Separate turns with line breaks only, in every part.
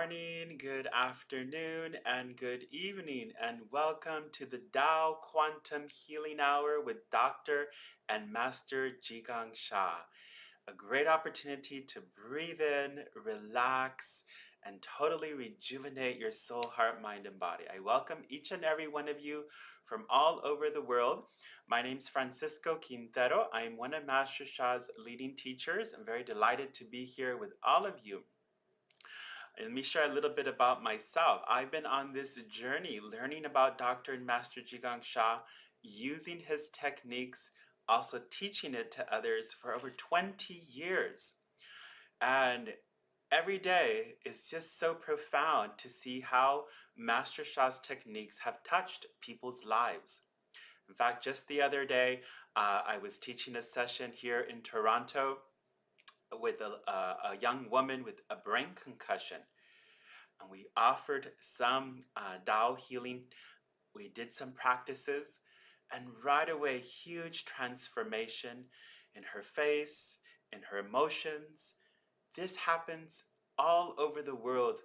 morning, good afternoon, and good evening, and welcome to the Tao Quantum Healing Hour with Dr. and Master Jigang Sha. A great opportunity to breathe in, relax, and totally rejuvenate your soul, heart, mind, and body. I welcome each and every one of you from all over the world. My name is Francisco Quintero. I am one of Master Sha's leading teachers. I'm very delighted to be here with all of you. And let me share a little bit about myself. I've been on this journey learning about Dr. and Master Jigang Sha, using his techniques, also teaching it to others for over 20 years. And every day is just so profound to see how Master Sha's techniques have touched people's lives. In fact, just the other day, I was teaching a session here in Toronto with a young woman with a brain concussion. And we offered some Tao healing. We did some practices, and right away, huge transformation in her face, in her emotions. This happens all over the world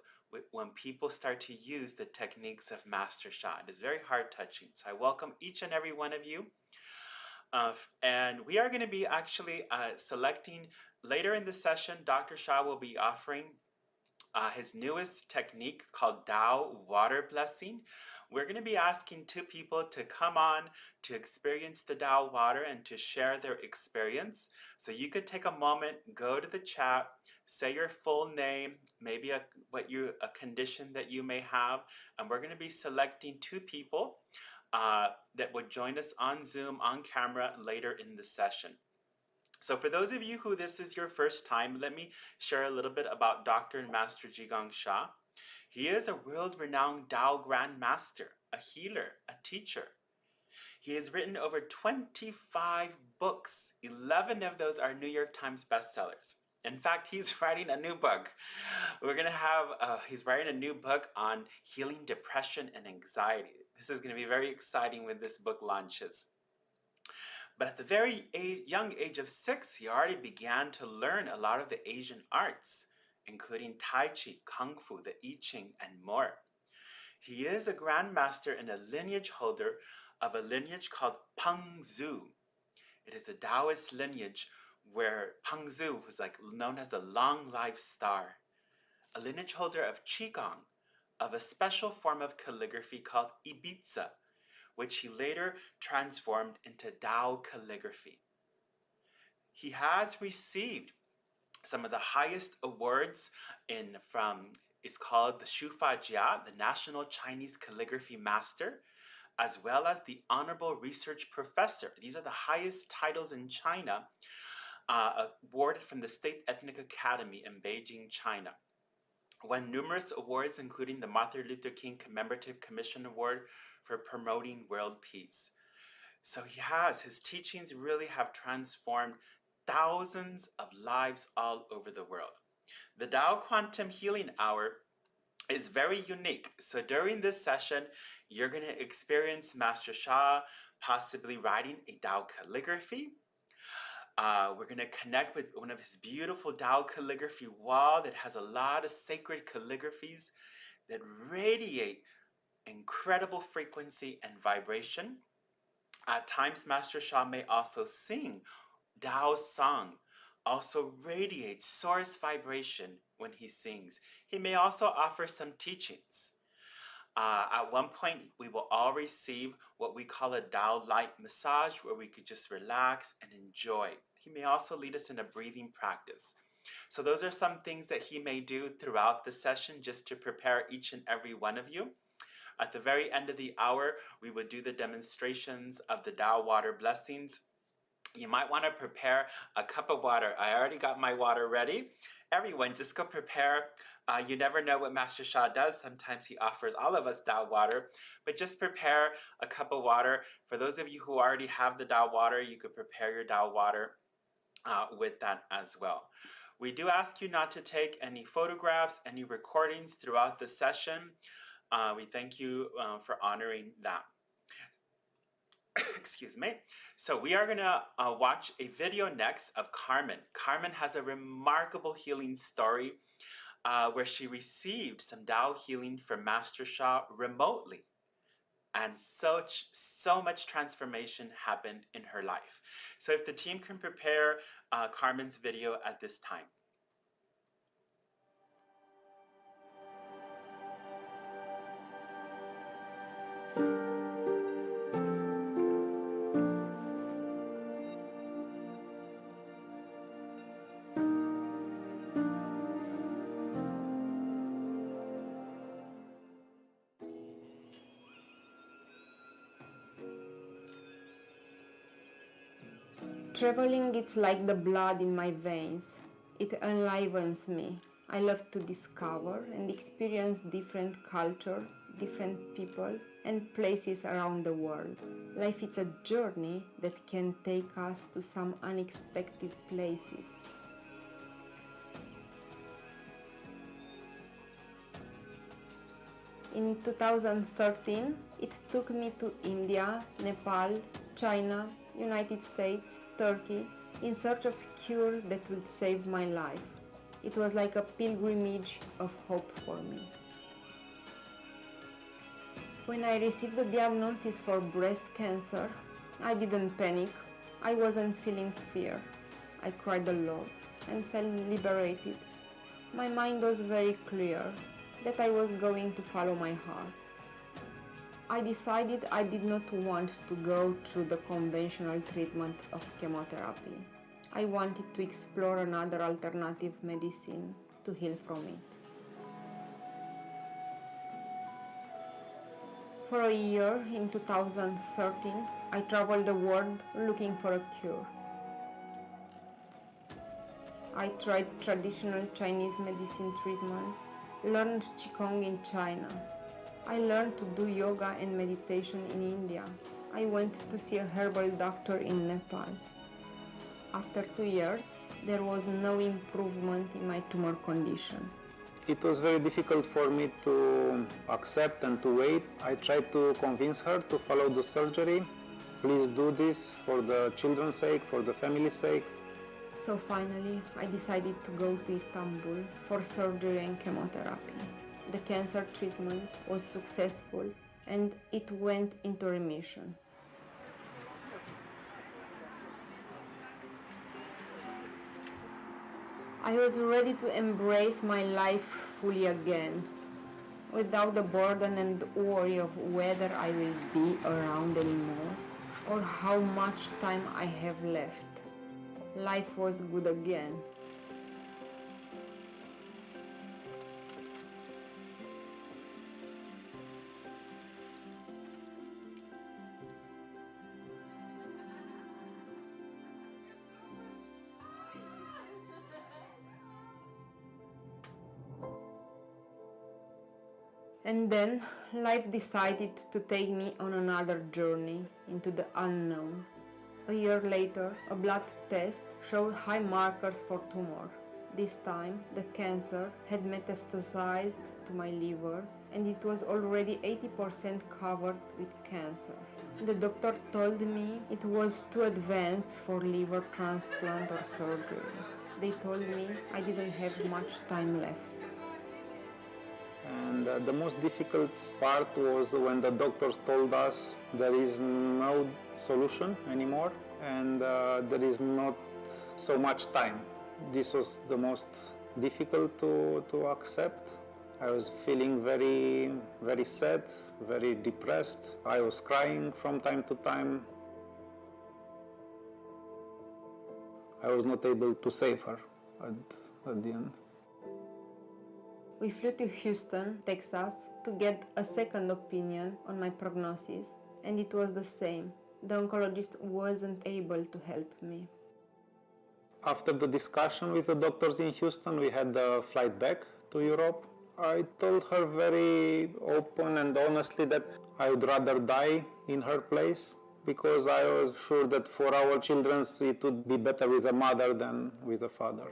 when people start to use the techniques of Master Sha. It is very heart touching. So I welcome each and every one of you. And we are going to be actually selecting later in the session. Dr. Sha will be offering his newest technique called Tao Water Blessing. We're going to be asking two people to come on to experience the Tao water and to share their experience. So you could take a moment, go to the chat, say your full name, maybe a condition that you may have, and we're going to be selecting two people that would join us on Zoom, on camera later in the session. So for those of you who this is your first time, let me share a little bit about Dr. and Master Jigang Sha. He is a world-renowned Tao Grand Master, a healer, a teacher. He has written over 25 books. 11 of those are New York Times bestsellers. In fact, he's writing a new book. He's writing a new book on healing depression and anxiety. This is going to be very exciting when this book launches. But at the very young age of 6, he already began to learn a lot of the Asian arts, including Tai Chi, Kung Fu, the I Ching, and more. He is a grandmaster and a lineage holder of a lineage called Peng Zhu. It is a Taoist lineage where Peng Zhu was known as the long life star, a lineage holder of Qigong, of a special form of calligraphy called Ibiza, which he later transformed into Tao calligraphy. He has received some of the highest awards it's called the Shufa Jia, the National Chinese Calligraphy Master, as well as the Honorable Research Professor. These are the highest titles in China, awarded from the State Ethnic Academy in Beijing, China. Won numerous awards, including the Martin Luther King Commemorative Commission Award for promoting world peace. So his teachings really have transformed thousands of lives all over the world. The Tao Quantum Healing Hour is very unique. So during this session, you're going to experience Master Sha possibly writing a Tao calligraphy. We're going to connect with one of his beautiful Tao calligraphy wall that has a lot of sacred calligraphies that radiate incredible frequency and vibration. At times, Master Sha may also sing Tao's song, also radiates source vibration when he sings. He may also offer some teachings. At one point, we will all receive what we call a Tao light massage, where we could just relax and enjoy. He may also lead us in a breathing practice. So those are some things that he may do throughout the session just to prepare each and every one of you. At the very end of the hour, we would do the demonstrations of the Tao water blessings. You might want to prepare a cup of water. I already got my water ready. Everyone, just go prepare. You never know what Master Sha does. Sometimes he offers all of us Tao water, but just prepare a cup of water. For those of you who already have the Tao water, you could prepare your Tao water with that as well. We do ask you not to take any photographs, any recordings throughout the session. We thank you for honoring that. Excuse me. So we are going to watch a video next of Carmen. Carmen has a remarkable healing story. where she received some Tao healing from Master Sha remotely. And so much transformation happened in her life. So if the team can prepare Carmen's video at this time.
Traveling is like the blood in my veins. It enlivens me. I love to discover and experience different culture, different people and places around the world. Life is a journey that can take us to some unexpected places. In 2013, it took me to India, Nepal, China, United States, Turkey, in search of a cure that would save my life. It was like a pilgrimage of hope for me. When I received the diagnosis for breast cancer, I didn't panic. I wasn't feeling fear. I cried a lot and felt liberated. My mind was very clear that I was going to follow my heart. I decided I did not want to go through the conventional treatment of chemotherapy. I wanted to explore another alternative medicine to heal from it. For a year, in 2013, I traveled the world looking for a cure. I tried traditional Chinese medicine treatments, learned Qigong in China. I learned to do yoga and meditation in India. I went to see a herbal doctor in Nepal. After 2 years, there was no improvement in my tumor condition.
It was very difficult for me to accept and to wait. I tried to convince her to follow the surgery. Please do this for the children's sake, for the family's sake.
So finally, I decided to go to Istanbul for surgery and chemotherapy. The cancer treatment was successful and it went into remission. I was ready to embrace my life fully again, without the burden and worry of whether I will be around anymore or how much time I have left. Life was good again. And then life decided to take me on another journey into the unknown. A year later, a blood test showed high markers for tumor. This time, the cancer had metastasized to my liver and it was already 80% covered with cancer. The doctor told me it was too advanced for liver transplant or surgery. They told me I didn't have much time left.
And the most difficult part was when the doctors told us there is no solution anymore and there is not so much time. This was the most difficult to accept. I was feeling very, very sad, very depressed. I was crying from time to time. I was not able to save her at the end.
We flew to Houston, Texas, to get a second opinion on my prognosis, and it was the same. The oncologist wasn't able to help me.
After the discussion with the doctors in Houston, we had the flight back to Europe. I told her very open and honestly that I would rather die in her place because I was sure that for our children it would be better with a mother than with a father.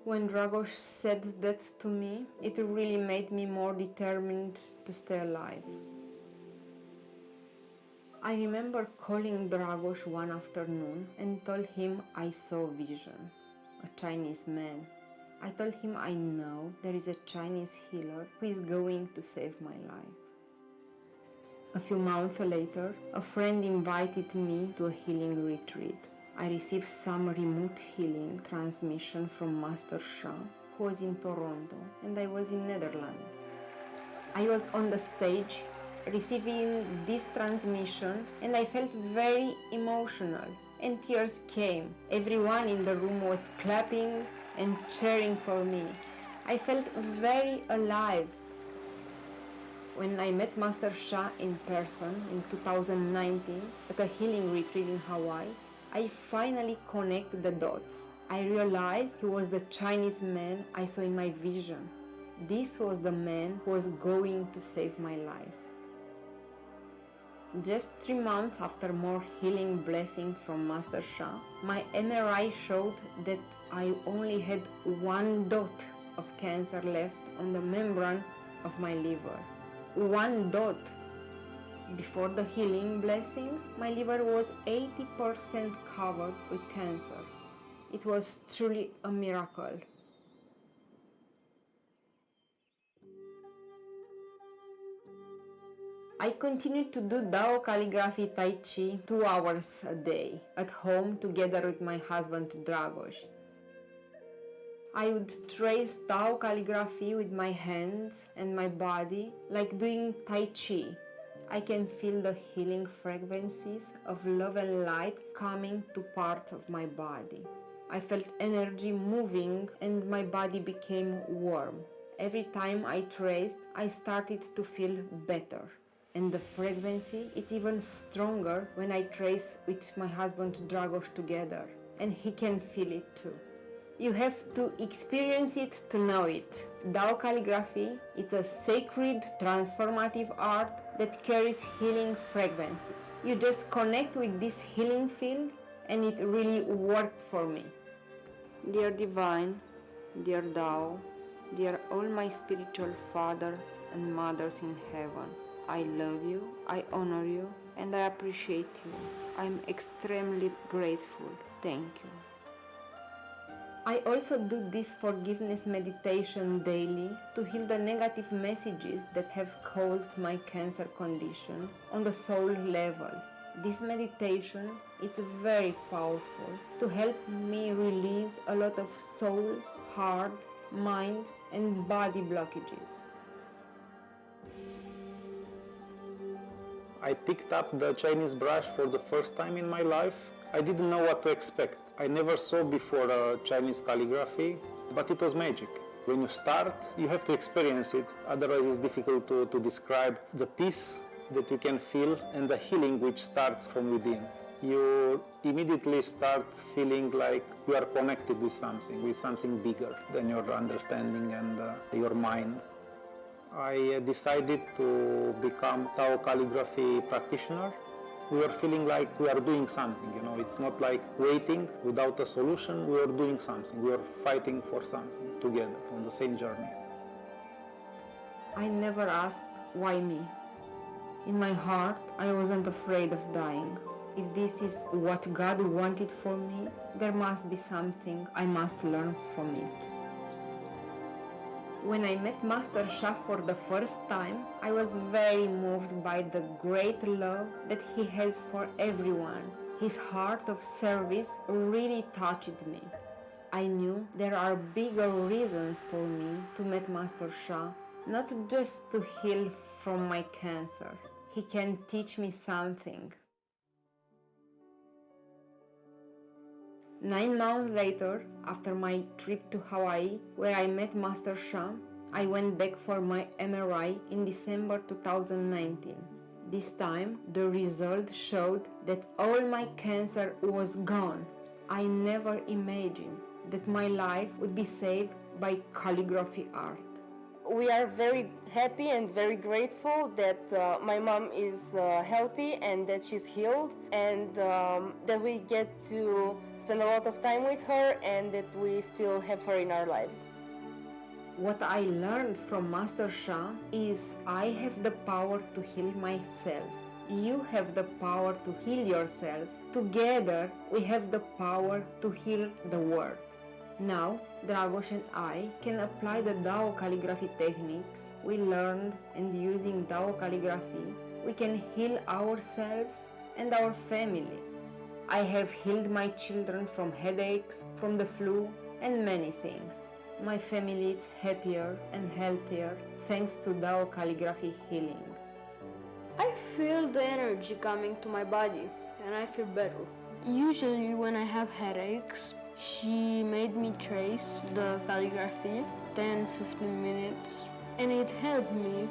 When Dragos said that to me, it really made me more determined to stay alive. I remember calling Dragos one afternoon and told him I saw vision, a Chinese man. I told him I know there is a Chinese healer who is going to save my life. A few months later, a friend invited me to a healing retreat. I received some remote healing transmission from Master Sha, who was in Toronto, and I was in Netherlands. I was on the stage receiving this transmission, and I felt very emotional, and tears came. Everyone in the room was clapping and cheering for me. I felt very alive. When I met Master Sha in person in 2019 at a healing retreat in Hawaii, I finally connected the dots. I realized he was the Chinese man I saw in my vision. This was the man who was going to save my life. Just 3 months after more healing blessing from Master Sha, my MRI showed that I only had 1 dot of cancer left on the membrane of my liver. 1 dot. Before the healing blessings, my liver was 80% covered with cancer. It was truly a miracle. I continued to do Tao Calligraphy Tai Chi 2 hours a day at home together with my husband Dragos. I would trace Tao calligraphy with my hands and my body like doing Tai Chi. I can feel the healing frequencies of love and light coming to parts of my body. I felt energy moving and my body became warm. Every time I traced, I started to feel better. And the frequency is even stronger when I trace with my husband Dragos together, and he can feel it too. You have to experience it to know it. Tao calligraphy is a sacred, transformative art that carries healing frequencies. You just connect with this healing field, and it really worked for me. Dear Divine, dear Tao, dear all my spiritual fathers and mothers in heaven, I love you, I honor you, and I appreciate you. I'm extremely grateful. Thank you. I also do this forgiveness meditation daily to heal the negative messages that have caused my cancer condition on the soul level. This meditation is very powerful to help me release a lot of soul, heart, mind, and body blockages.
I picked up the Chinese brush for the first time in my life. I didn't know what to expect. I never saw before Chinese calligraphy, but it was magic. When you start, you have to experience it, otherwise it's difficult to describe the peace that you can feel and the healing which starts from within. You immediately start feeling like you are connected with something bigger than your understanding and your mind. I decided to become Tao calligraphy practitioner. We were feeling like we are doing something, it's not like waiting without a solution. We are doing something, we are fighting for something together on the same journey.
I never asked why me. In my heart, I wasn't afraid of dying. If this is what God wanted for me, there must be something I must learn from it. When I met Master Sha for the first time, I was very moved by the great love that he has for everyone. His heart of service really touched me. I knew there are bigger reasons for me to meet Master Sha, not just to heal from my cancer. He can teach me something. 9 months later, after my trip to Hawaii, where I met Master Sha, I went back for my MRI in December 2019. This time, the result showed that all my cancer was gone. I never imagined that my life would be saved by calligraphy art.
We are very happy and very grateful that my mom is healthy and that she's healed, and that we get to spend a lot of time with her and that we still have her in our lives.
What I learned from Master Sha is I have the power to heal myself. You have the power to heal yourself. Together, we have the power to heal the world. Now, Dragos and I can apply the Tao calligraphy techniques we learned, and using Tao calligraphy, we can heal ourselves and our family. I have healed my children from headaches, from the flu, and many things. My family is happier and healthier thanks to Tao calligraphy healing.
I feel the energy coming to my body and I feel better. Usually when I have headaches, she made me trace the calligraphy 10-15 minutes and it helped me.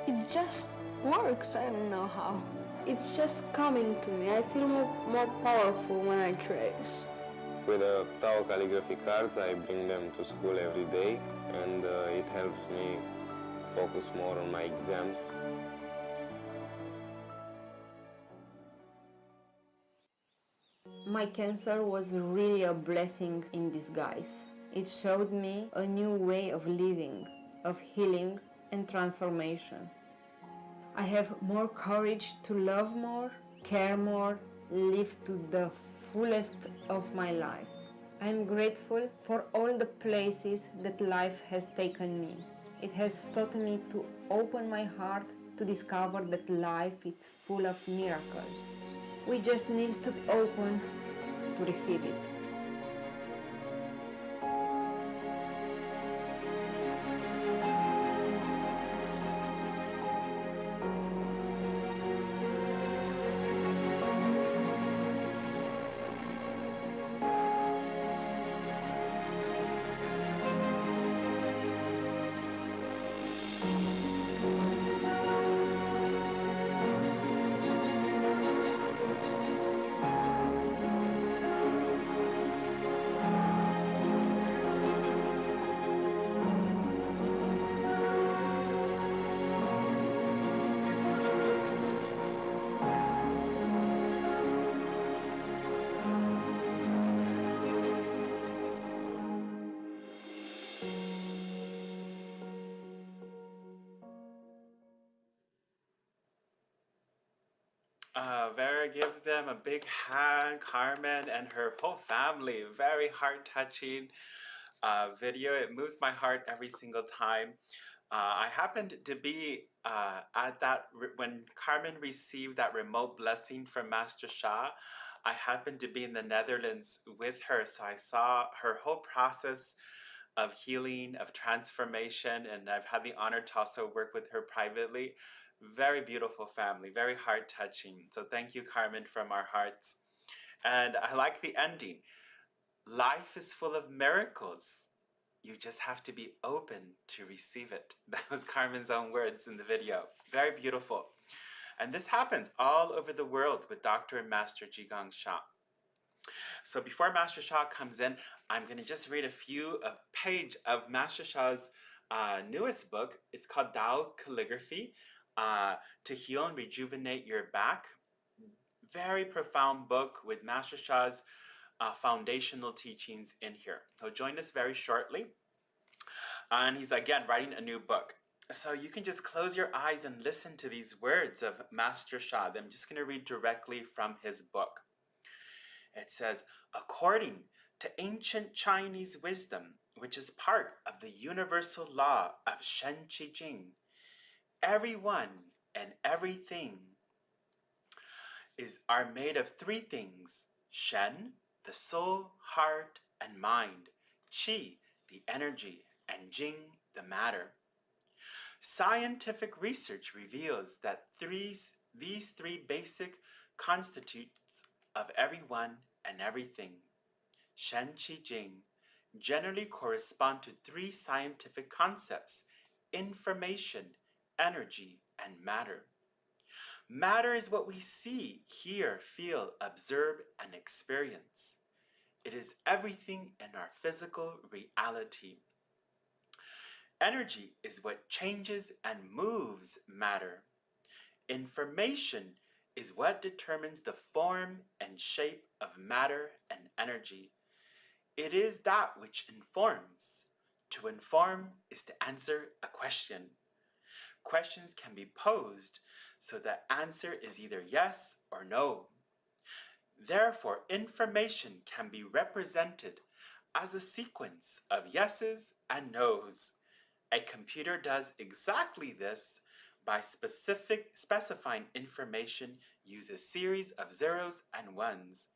It just works, I don't know how. It's just coming to me. I feel more powerful when I trace.
With the Tao calligraphy cards, I bring them to school every day and it helps me focus more on my exams.
My cancer was really a blessing in disguise. It showed me a new way of living, of healing and transformation. I have more courage to love more, care more, live to the fullest of my life. I am grateful for all the places that life has taken me. It has taught me to open my heart to discover that life is full of miracles. We just need to be open to receive it.
Give them a big hand, Carmen and her whole family. Very heart touching video. It moves my heart every single time. I happened to be at when Carmen received that remote blessing from Master Sha. I happened to be in the Netherlands with her, so I saw her whole process of healing, of transformation, and I've had the honor to also work with her privately. Very beautiful family, very heart touching. So thank you, Carmen, from our hearts. And I like the ending. Life is full of miracles. You just have to be open to receive it. That was Carmen's own words in the video. Very beautiful. And this happens all over the world with Dr. and Master Jigong Sha. So before Master Sha comes in, I'm going to just read a page of Master Sha's newest book. It's called Tao Calligraphy, to heal and rejuvenate your back. Very profound book with Master Sha's foundational teachings in here. He'll join us very shortly. And he's again writing a new book. So you can just close your eyes and listen to these words of Master Sha. I'm just going to read directly from his book. It says, according to ancient Chinese wisdom, which is part of the universal law of Shen Qi Jing, everyone and everything are made of three things: Shen, the soul, heart, and mind; Qi, the energy; and Jing, the matter. Scientific research reveals that these three basic constitutes of everyone and everything, Shen Qi Jing, generally correspond to three scientific concepts: information, energy, and matter. Matter is what we see, hear, feel, observe, and experience. It is everything in our physical reality. Energy is what changes and moves matter. Information is what determines the form and shape of matter and energy. It is that which informs. To inform is to answer a question. Questions can be posed, so the answer is either yes or no. Therefore, information can be represented as a sequence of yeses and nos. A computer does exactly this by specifying information uses a series of zeros and ones.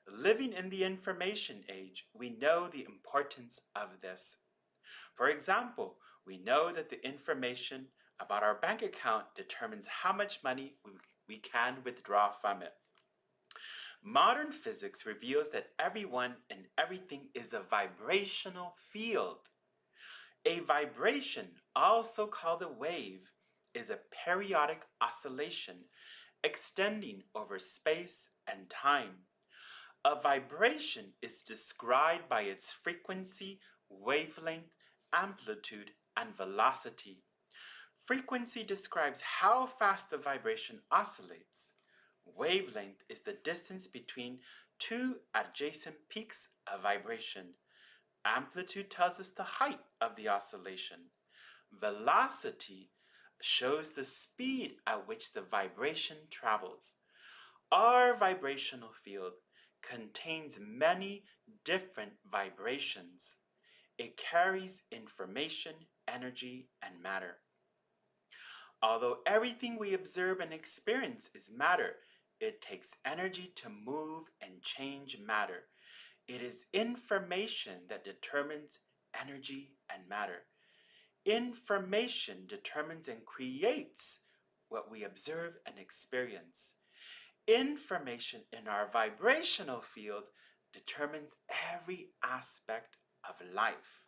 Living in the information age, we know the importance of this. For example, we know that the information about our bank account determines how much money we can withdraw from it. Modern physics reveals that everyone and everything is a vibrational field. A vibration, also called a wave, is a periodic oscillation extending over space and time. A vibration is described by its frequency, wavelength, amplitude, and velocity. Frequency describes how fast the vibration oscillates. Wavelength is the distance between two adjacent peaks of vibration. Amplitude tells us the height of the oscillation. Velocity shows the speed at which the vibration travels. Our vibrational field contains many different vibrations. It carries information, energy, and matter. Although everything we observe and experience is matter, it takes energy to move and change matter. It is information that determines energy and matter. Information determines and creates what we observe and experience. Information in our vibrational field determines every aspect of life.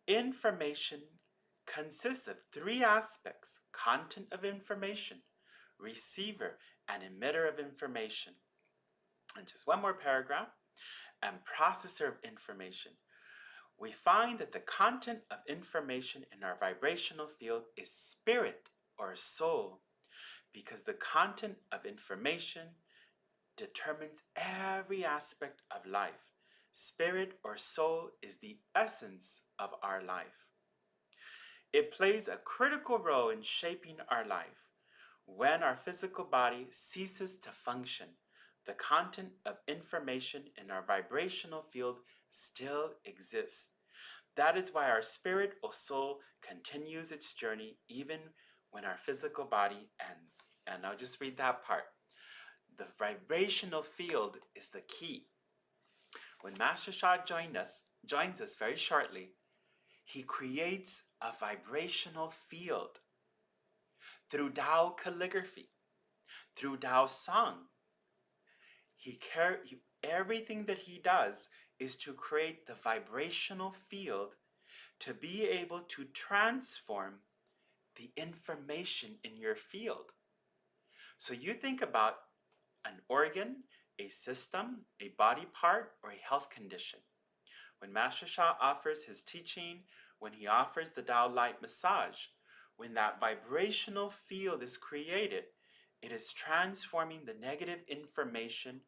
Information consists of three aspects: content of information, receiver, and emitter of information. And just one more paragraph, and processor of information. We find that the content of information in our vibrational field is spirit or soul, because the content of information determines every aspect of life. Spirit or soul is the essence of our life. It plays a critical role in shaping our life. When our physical body ceases to function, the content of information in our vibrational field still exists. That is why our spirit or soul continues its journey even when our physical body ends. And I'll just read that part. The vibrational field is the key. When Master Sha joins us very shortly, he creates a vibrational field through Tao calligraphy, through Tao song. Everything that he does is to create the vibrational field to be able to transform the information in your field. So you think about an organ, a system, a body part, or a health condition. When Master Sha offers his teaching, when he offers the Tao light massage, when that vibrational field is created, it is transforming the negative information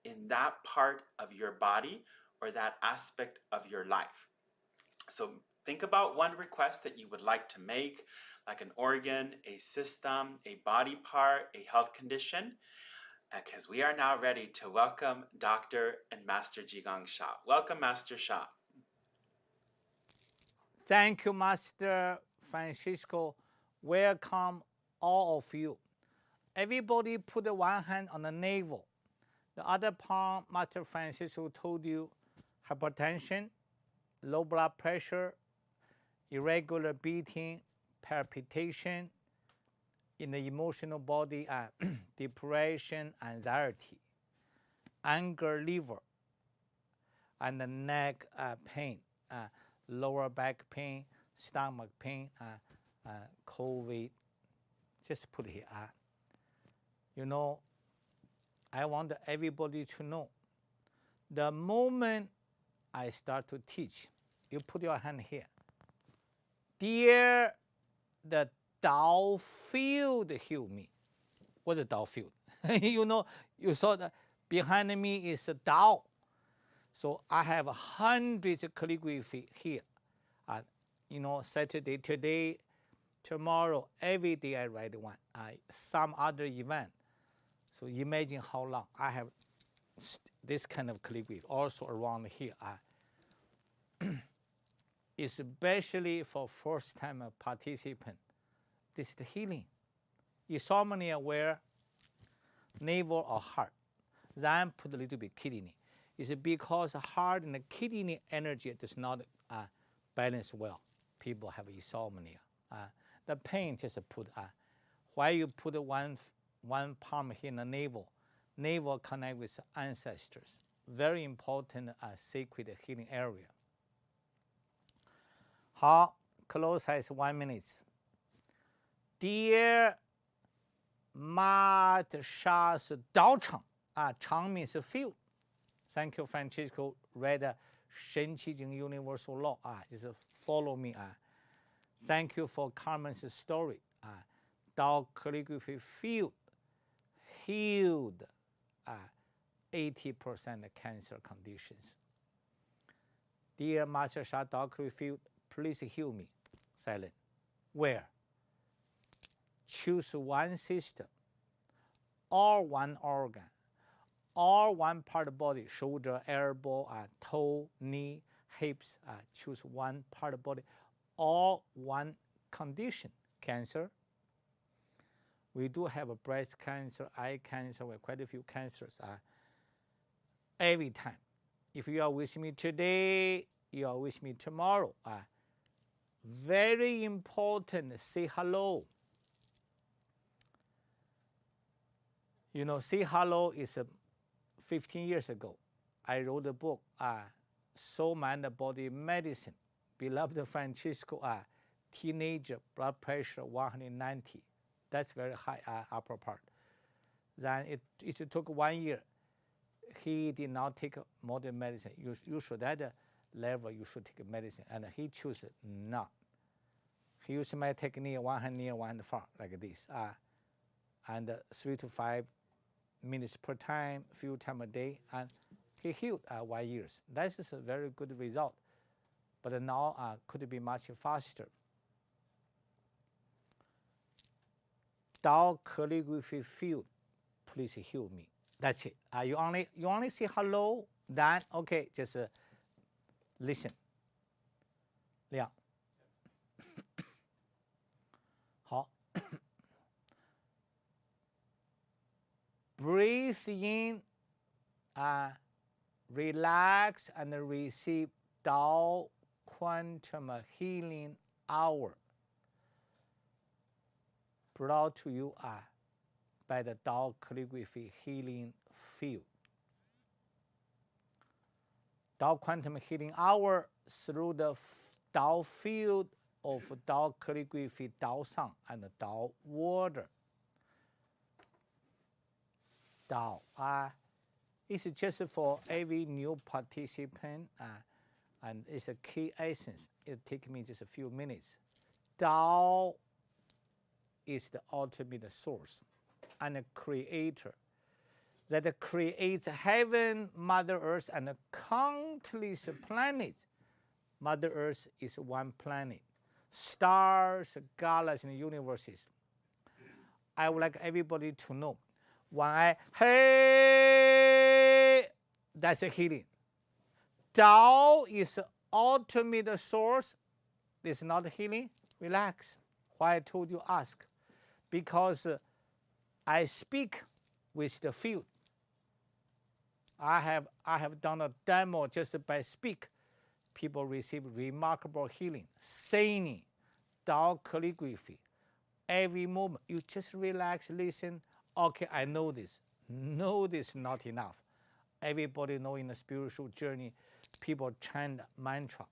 in that part of your body or that aspect of your life. So think about one request that you would like to make, like an organ, a system, a body part, a health condition, because we are now ready to welcome Dr. and Master Jigong Sha. Welcome, Master Sha.
Thank you, Master Francisco. Welcome, all of you. Everybody put one hand on the navel. The other palm, Master Francisco told you, hypertension, low blood pressure, irregular beating, palpitation in the emotional body, depression, anxiety, anger, liver, and the neck pain, lower back pain, stomach pain, COVID. Just put here. You know, I want everybody to know, the moment I start to teach, you put your hand here. Dear the Tao field heal me. What's the Tao field? You know, you saw that behind me is a Tao. So I have hundreds of calligraphy here. You know, Saturday, today, tomorrow, every day I write one. Some other event. So imagine how long I have this kind of calligraphy also around here, especially for first-time participant. This is the healing. Insomnia where navel or heart, then put a little bit kidney. It's because heart and the kidney energy does not balance well. People have insomnia. The pain just put, why you put one palm here in the navel. Navel connect with ancestors. Very important sacred healing area. 好 ，close as 1 minute. Dear Madsha's 道场场 means field. Thank you, Francisco. Read 神奇经 Universal Law just follow me Thank you for Carmen's story. Tao Calligraphy field healed 80% cancer conditions. Dear Master Sha Tao Calligraphy field, please heal me. Silent. Where? Choose one system, or one organ, or one part of the body, shoulder, elbow, toe, knee, hips. Choose one part of the body, or one condition. Cancer. We do have a breast cancer, eye cancer, we have quite a few cancers. Every time. If you are with me today, you are with me tomorrow. Very important, say hello. You know, say hello is 15 years ago. I wrote a book, Soul, Mind, Body Medicine. Beloved Francisco, teenager, blood pressure 190. That's very high upper part. Then it took 1 year. He did not take modern medicine. You should at that level, you should take medicine. And he chose not. He used my technique, one hand near, one hand far, like this. And 3 to 5 minutes per time, few times a day. And he healed 1 year. That is a very good result. But now could be much faster. Tao Calligraphy field, please heal me. That's it. You only say hello, then okay, just listen. 亮。好。Breathe in, relax and receive Tao Quantum Healing Hour. Brought to you by the Tao Calligraphy Healing Field. Tao Quantum Healing Hour through the Tao field of Tao Calligraphy, Tao Sang, and Tao Water. Tao it's just for every new participant, and it's a key essence. It takes me just a few minutes. Tao is the ultimate source and a creator that creates heaven, Mother Earth, and countless planets. Mother Earth is one planet. Stars, galaxies, and universes. I would like everybody to know, when I, hey, that's a healing. Tao is ultimate source. This is not healing. Relax. Why I told you ask? Because I speak with the field. I have done a demo just by speak. People receive remarkable healing. Saying, Tao Calligraphy. Every moment, you just relax, listen. Okay, I know this. Know this not enough. Everybody know in the spiritual journey, people chant mantra,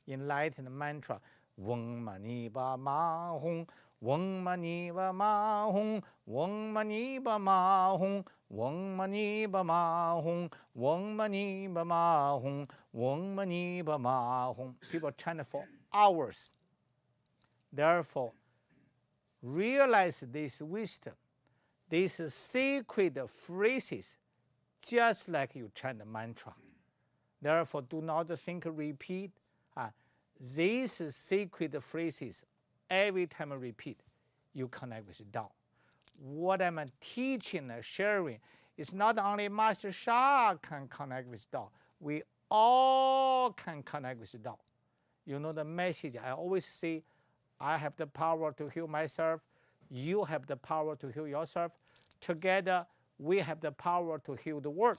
enlightened mantra. Wong mani ba ma hong, wong mani ba ma hong, wong mani ba ma hong, wong mani ba ma hong, wong mani ba ma hong, wong mani ba ma hong. People chant for hours. Therefore, realize this wisdom, these sacred phrases, just like you chant a mantra. Therefore, do not think repeat. These sacred phrases, every time I repeat, you connect with Tao. What I'm teaching and sharing It's not only Master Sha can connect with Tao. We all can connect with Tao. You know the message I always say, I have the power to heal myself. You have the power to heal yourself. Together, we have the power to heal the world.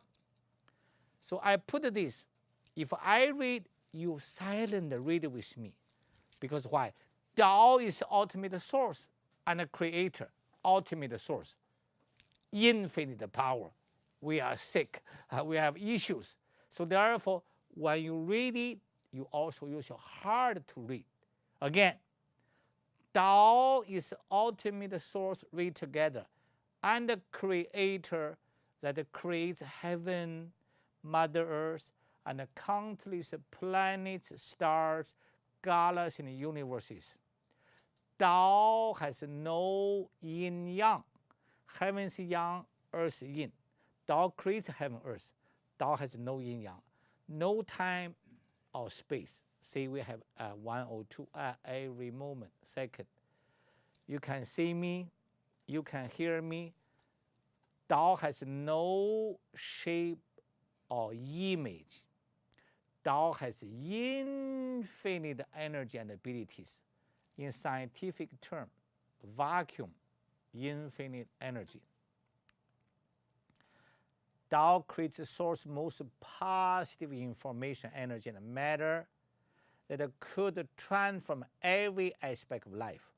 So I put this. If I read, you silently read with me. Because why? Tao is the ultimate source and a creator, ultimate source. Infinite power. We are sick. We have issues. So therefore, when you read it, you also use your heart to read. Again, Tao is the ultimate source, read together, and the creator that creates heaven, Mother Earth, and the countless planets, stars, galaxies, and universes. Tao has no yin-yang. Heaven's yang, earth yin. Tao creates heaven, earth. Tao has no yin-yang, no time or space. Say we have 1 or 2 every moment, second. You can see me, you can hear me. Tao has no shape or image. Tao has infinite energy and abilities. In scientific term, vacuum, infinite energy. Tao creates the source most positive information, energy, and matter that could transform every aspect of life.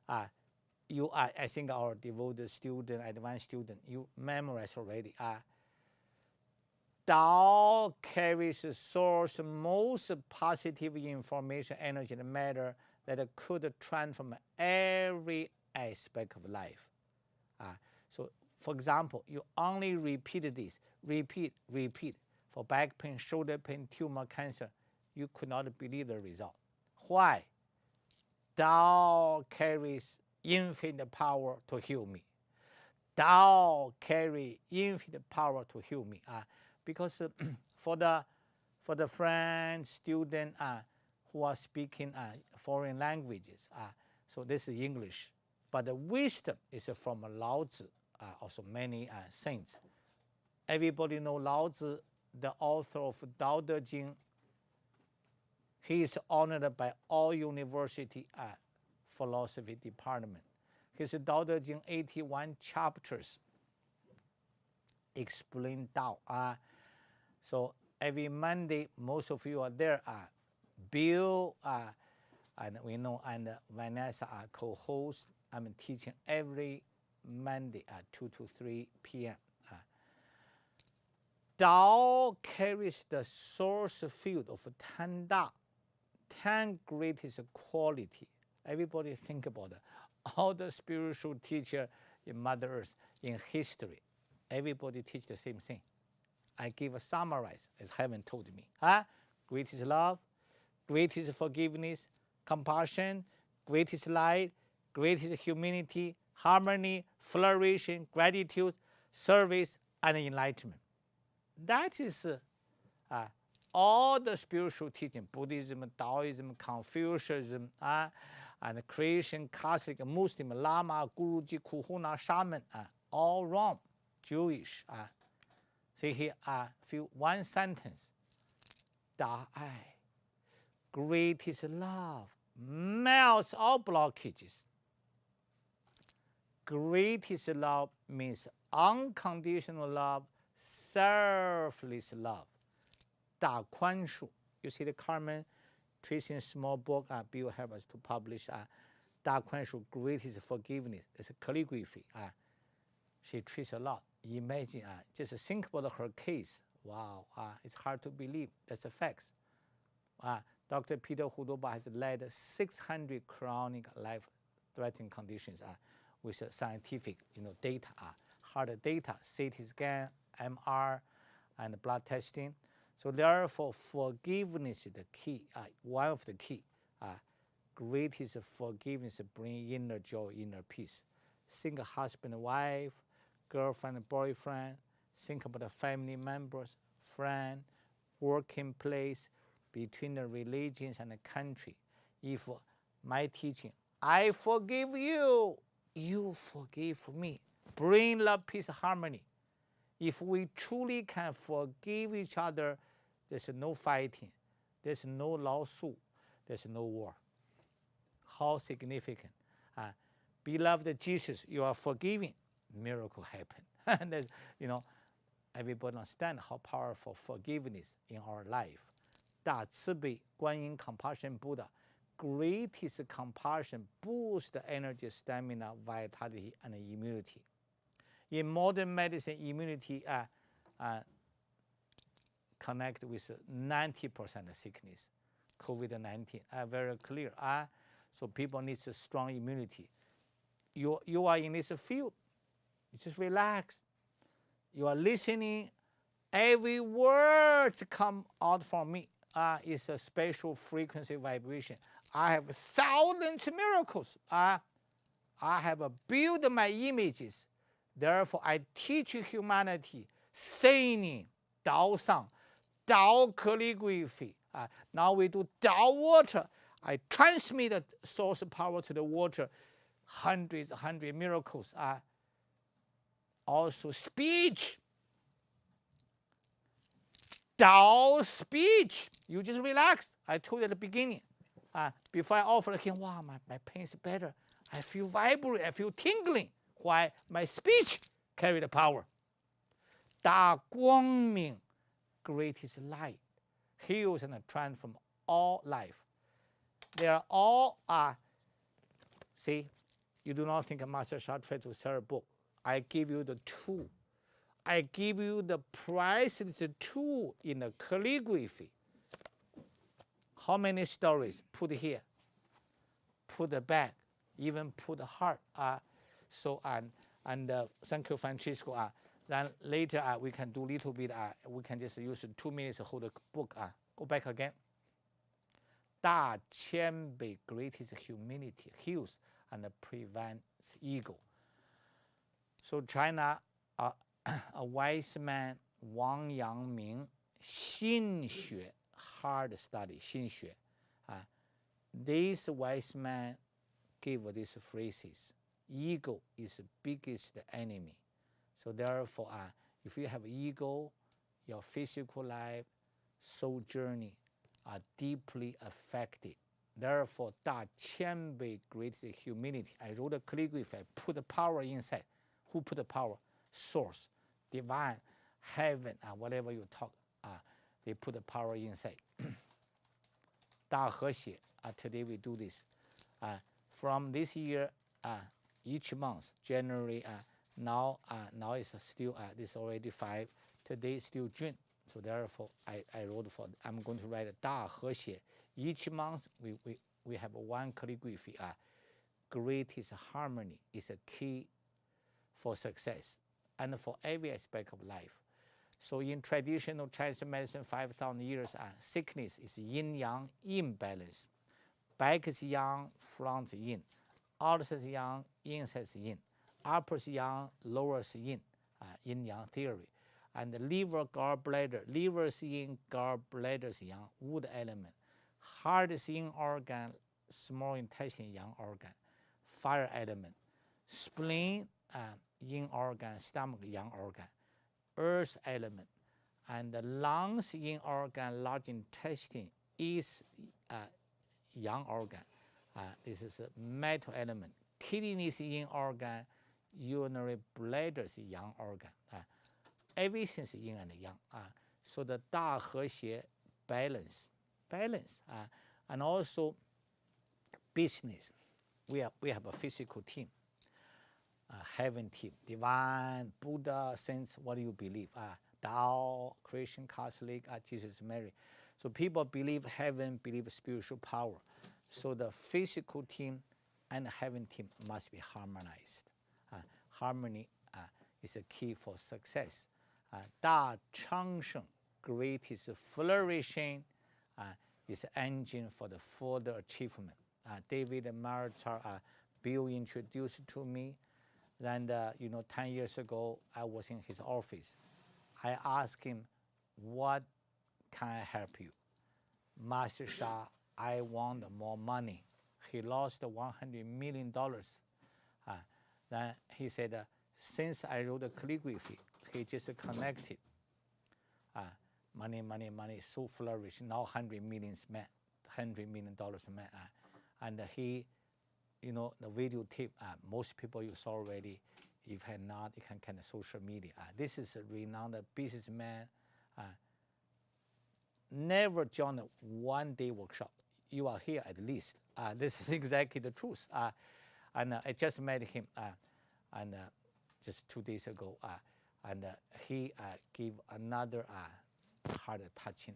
I think our devoted student, advanced student, you memorize already. Tao carries the source most positive information, energy, and matter that could transform every aspect of life. So, for example, you only repeat this, repeat. For back pain, shoulder pain, tumor, cancer, you could not believe the result. Why? Tao carries infinite power to heal me. Tao carries infinite power to heal me. Because for the friends, student who are speaking foreign languages, so this is English, but the wisdom is from Lao Tzu, also many saints. Everybody know Lao Tzu, the author of Tao Te Ching. He is honored by all university philosophy department. His Tao Te Ching 81 chapters explain Tao. So every Monday, most of you are there. Bill and we know, and Vanessa are co-hosts. I'm teaching every Monday at 2 to 3 p.m. Tao carries the source field of 10 Da, 10 greatest quality. Everybody think about it. All the spiritual teacher in Mother Earth, in history, everybody teach the same thing. I give a summarize, as heaven told me. Greatest love, greatest forgiveness, compassion, greatest light, greatest humanity, harmony, flourishing, gratitude, service, and enlightenment. That is all the spiritual teaching, Buddhism, Taoism, Confucianism, and creation, Catholic, Muslim, Lama, Guruji, Kuhuna, Shaman, all wrong. Jewish. See here, one sentence. Da'ai, greatest love, melts all blockages. Greatest love means unconditional love, selfless love. Da Kuan Shu. You see the Carmen tracing small book, Bill help us to publish Da Kuan Shu, greatest forgiveness. It's a calligraphy. She treats a lot. Imagine, just think about her case. Wow, it's hard to believe. That's a fact. Dr. Peter Hudoba has led 600 chronic life-threatening conditions with scientific, data, hard data, CT scan, MR, and blood testing. So therefore, forgiveness is the key. One of the key. Greatest forgiveness bring inner joy, inner peace. Single husband, wife, girlfriend, boyfriend. Think about the family members, friend, working place, between the religions and the country. If my teaching, I forgive you, you forgive me. Bring love, peace, harmony. If we truly can forgive each other, there's no fighting, there's no lawsuit, there's no war. How significant. Beloved Jesus, you are forgiving, miracle happen. And everybody understand how powerful forgiveness in our life. 大慈悲观音 compassion Buddha, greatest compassion boosts the energy, stamina, vitality, and immunity. In modern medicine, immunity connect with 90% of sickness. COVID-19 very clear. So people need a strong immunity. You are in this field, you just relax. You are listening. Every word come out from me is a special frequency vibration. I have thousands of miracles. I have built my images. Therefore, I teach humanity saying Tao Sang, Tao Calligraphy. Now we do Tao water. I transmit the source power to the water. Hundred miracles. Also speech. Tao speech. You just relax. I told you at the beginning. Before I offered him, wow, my pain is better. I feel vibrant. I feel tingling. Why? My speech carry the power. 大光明, greatest light, heals and transforms all life. They are all see, you do not think Master Sha tried to sell a book. I give you the tool. I give you the priceless tool in the calligraphy. How many stories put here, put the back, even put the heart. Thank you, Francisco. Then later we can do a little bit. We can just use 2 minutes to hold the book. Go back again. 大谦卑 greatest humility heals and prevents ego. So China, a wise man, Wang Yangming, 心学 hard study, 心学. This wise man gave these phrases. Ego is the biggest enemy. So therefore, if you have ego, your physical life, soul journey are deeply affected. Therefore, 大谦卑 greatest humility. I wrote a calligraphy. I put the power inside. Who put the power? Source, divine, heaven, whatever you talk. They put the power inside. 大和谐. Today we do this. From this year, each month, January, now it's still, this is already 5. Today is still June. So therefore, I wrote I'm going to write a 大和谐. Each month, we have one calligraphy. Greatest harmony is a key for success and for every aspect of life. So in traditional Chinese medicine, 5,000 years, sickness is yin-yang imbalance. Back is yang, front is yin. Outside is yang, inside is yin. Upper is yang, lower is yin. Yin-yang theory. And the liver, gallbladder, liver is yin, gallbladder is yang, wood element. Heart is yin organ, small intestine yang organ, fire element. Spleen, yin organ, stomach yang organ, earth element. And the lungs, yin organ, large intestine is yang organ. This is a metal element. Kidney is yin organ, urinary bladder is yang organ. Everything is yin and yang. So the 大和谐 balance. And also business. We have a physical team, heaven team, divine, Buddha, saints. What do you believe? Tao, Christian, Catholic, Jesus, Mary. So people believe heaven, believe spiritual power. So the physical team and heaven team must be harmonized. Harmony is a key for success. 大昌盛, greatest flourishing, is engine for the further achievement. David Maritar, Bill introduced to me. Then, 10 years ago, I was in his office. I asked him, what can I help you? Master Sha, I want more money. He lost $100 million. Then he said, since I wrote the calligraphy, he just connected. Money, so flourish. Now $100 million man, man. And he, the videotape, most people you saw already. If had not, you can kind of social media. This is a renowned businessman. Never joined a one-day workshop. You are here at least. This is exactly the truth. And I just met him and just 2 days ago. And he gave another heart-touching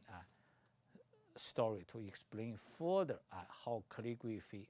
story to explain further how calligraphy